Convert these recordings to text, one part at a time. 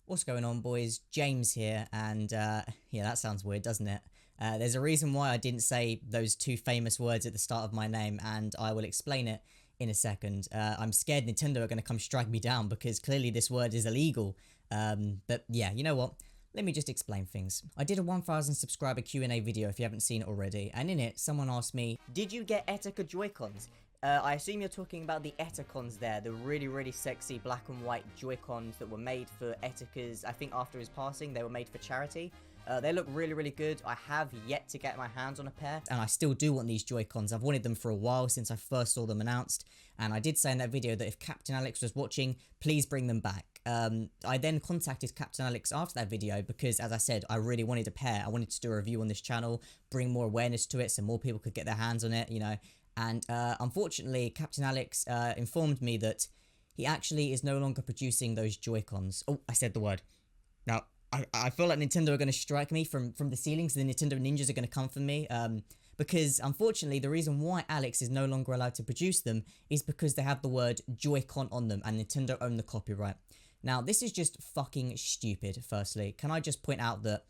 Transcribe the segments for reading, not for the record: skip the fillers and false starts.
What's going on, boys? James here, and yeah, that sounds weird, doesn't it? There's a reason why I didn't say those two famous words at the start of my name, and I will explain it in a second. I'm scared Nintendo are going to come strike me down because clearly this word is illegal. But yeah, you know what? Let me just explain things. I did a 1000 subscriber Q&A video if you haven't seen it already, and in it, someone asked me, did you get Etica Joy-Cons? I assume you're talking about the Eticons there, the really sexy black and white Joy-Cons that were made for Etica's, I think after his passing, they were made for charity. They look really good. I have yet to get my hands on a pair, and I still do want these Joy-Cons. I've wanted them for a while since I first saw them announced, and I did say in that video that if Captain Alex was watching, please bring them back. I then contacted Captain Alex after that video because, as I said, I really wanted a pair. I wanted to do a review on this channel, bring more awareness to it so more people could get their hands on it, you know. And unfortunately, Captain Alex informed me that he actually is no longer producing those Joy-Cons. Oh, I said the word. Now, I feel like Nintendo are going to strike me from the ceiling, so the Nintendo ninjas are going to come for me. Because, unfortunately, the reason why Alex is no longer allowed to produce them is because they have the word Joy-Con on them, and Nintendo own the copyright. Now, this is just fucking stupid, firstly. Can I just point out that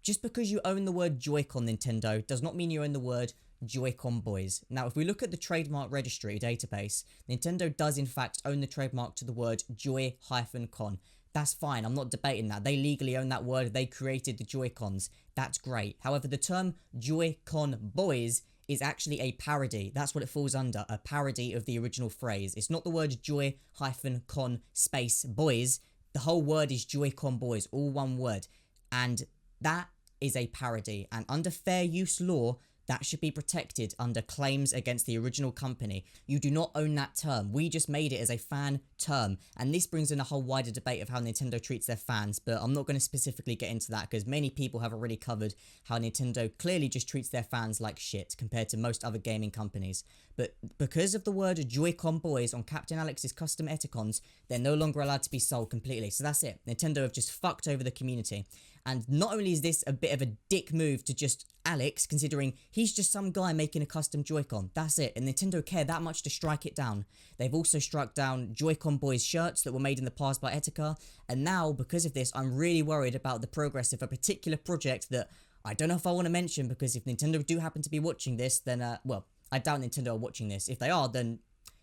just because you own the word Joy-Con, Nintendo, does not mean you own the word Joy-Con Boys. Now, if we look at the trademark registry database, Nintendo does in fact own the trademark to the word Joy-Con. That's fine, I'm not debating that. They legally own that word, they created the Joy-Cons. That's great. However, the term Joy-Con Boys is actually a parody. That's what it falls under, a parody of the original phrase. It's not the word Joy-Con space boys. The whole word is Joy-Con Boys, all one word. And that is a parody, and under fair use law, that should be protected under claims against the original company. You do not own that term. We just made it as a fan term. And this brings in a whole wider debate of how Nintendo treats their fans, but I'm not going to specifically get into that because many people have already covered how Nintendo clearly just treats their fans like shit compared to most other gaming companies. But because of the word Joy-Con Boys on Captain Alex's custom Eticons, they're no longer allowed to be sold completely. So that's it. Nintendo have just fucked over the community. And not only is this a bit of a dick move to just Alex, considering he's just some guy making a custom Joy-Con. That's it, and Nintendo care that much to strike it down. They've also struck down Joy-Con Boys shirts that were made in the past by Etica, and now, because of this, I'm really worried about the progress of a particular project that I don't know if I want to mention, because if Nintendo do happen to be watching this, then, well, I doubt Nintendo are watching this. If they are, then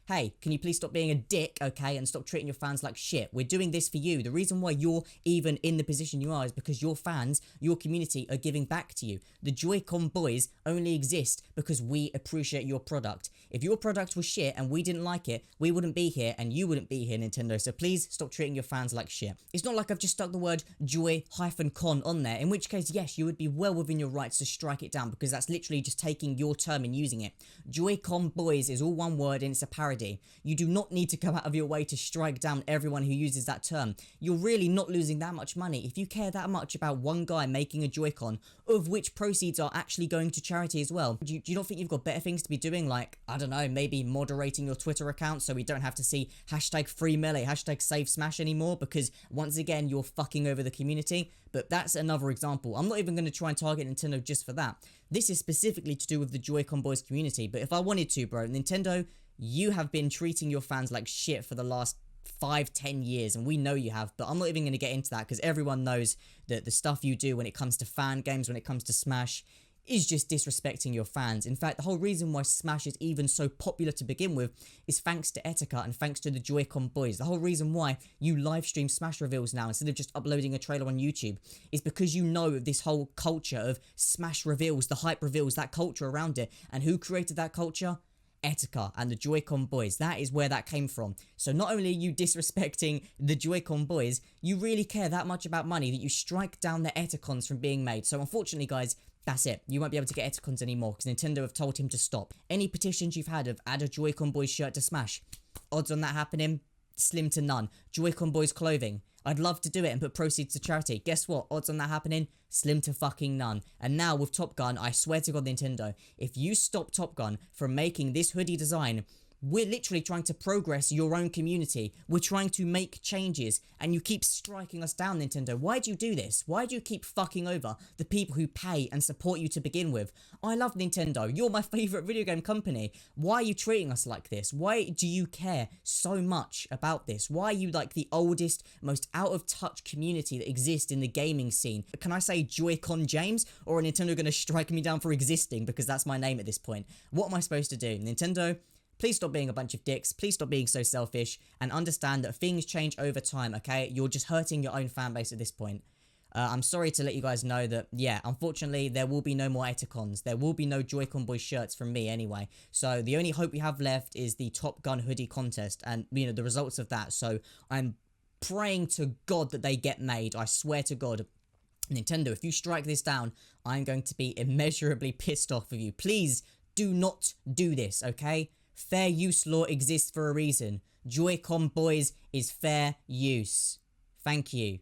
hey, can you please stop being a dick, okay, and stop treating your fans like shit? We're doing this for you. The reason why you're even in the position you are is because your fans, your community, are giving back to you. The Joy-Con Boys only exist because we appreciate your product. If your product was shit and we didn't like it, we wouldn't be here and you wouldn't be here, Nintendo, so please stop treating your fans like shit. It's not like I've just stuck the word Joy-Con on there, in which case, yes, you would be well within your rights to strike it down because that's literally just taking your term and using it. Joy-Con Boys is all one word and it's a parody. You do not need to go out of your way to strike down everyone who uses that term. You're really not losing that much money. If you care that much about one guy making a Joy-Con, of which proceeds are actually going to charity as well, do you not think you've got better things to be doing? Like, I don't know, maybe moderating your Twitter account so we don't have to see hashtag free melee, hashtag save smash anymore, because once again, you're fucking over the community. But that's another example. I'm not even going to try and target Nintendo just for that. This is specifically to do with the Joy-Con Boys community, but if I wanted to, bro, Nintendo, you have been treating your fans like shit for the last 5-10 years, and we know you have, but I'm not even going to get into that because everyone knows that the stuff you do when it comes to fan games, when it comes to Smash, is just disrespecting your fans. In fact, the whole reason why Smash is even so popular to begin with is thanks to Etica and thanks to the Joy-Con Boys. The whole reason why you live stream Smash reveals now instead of just uploading a trailer on YouTube is because you know this whole culture of Smash reveals, the hype reveals, that culture around it. And who created that culture? Etica and the Joy-Con Boys. That is where that came from. So not only are you disrespecting the Joy-Con Boys, you really care that much about money that you strike down the Eticons from being made. So unfortunately, guys, that's it. You won't be able to get Eticons anymore because Nintendo have told him to stop. Any petitions you've had of add a Joy-Con Boys shirt to Smash, odds on that happening, slim to none. Joy-Con Boys clothing, I'd love to do it and put proceeds to charity. Guess what? Odds on that happening? Slim to fucking none. And now with Top Gun, I swear to God, Nintendo, if you stop Top Gun from making this hoodie design, We're literally trying to progress your own community. We're trying to make changes, and you keep striking us down, Nintendo. Why do you do this? Why do you keep fucking over the people who pay and support you to begin with? I love Nintendo. You're my favorite video game company. Why are you treating us like this? Why do you care so much about this? Why are you like the oldest, most out of touch community that exists in the gaming scene? Can I say Joy-Con James, or are Nintendo gonna strike me down for existing because that's my name at this point? What am I supposed to do? Nintendo, please stop being a bunch of dicks. Please stop being so selfish and understand that things change over time, okay? You're just hurting your own fan base at this point. I'm sorry to let you guys know that, yeah, unfortunately, there will be no more Eticons. There will be no Joy-Con Boys shirts from me anyway. So the only hope we have left is the Top Gun hoodie contest and, you know, the results of that. So I'm praying to God that they get made. I swear to God. Nintendo, if you strike this down, I'm going to be immeasurably pissed off with you. Please do not do this, okay? Fair use law exists for a reason. Joy-Con Boys is fair use. Thank you.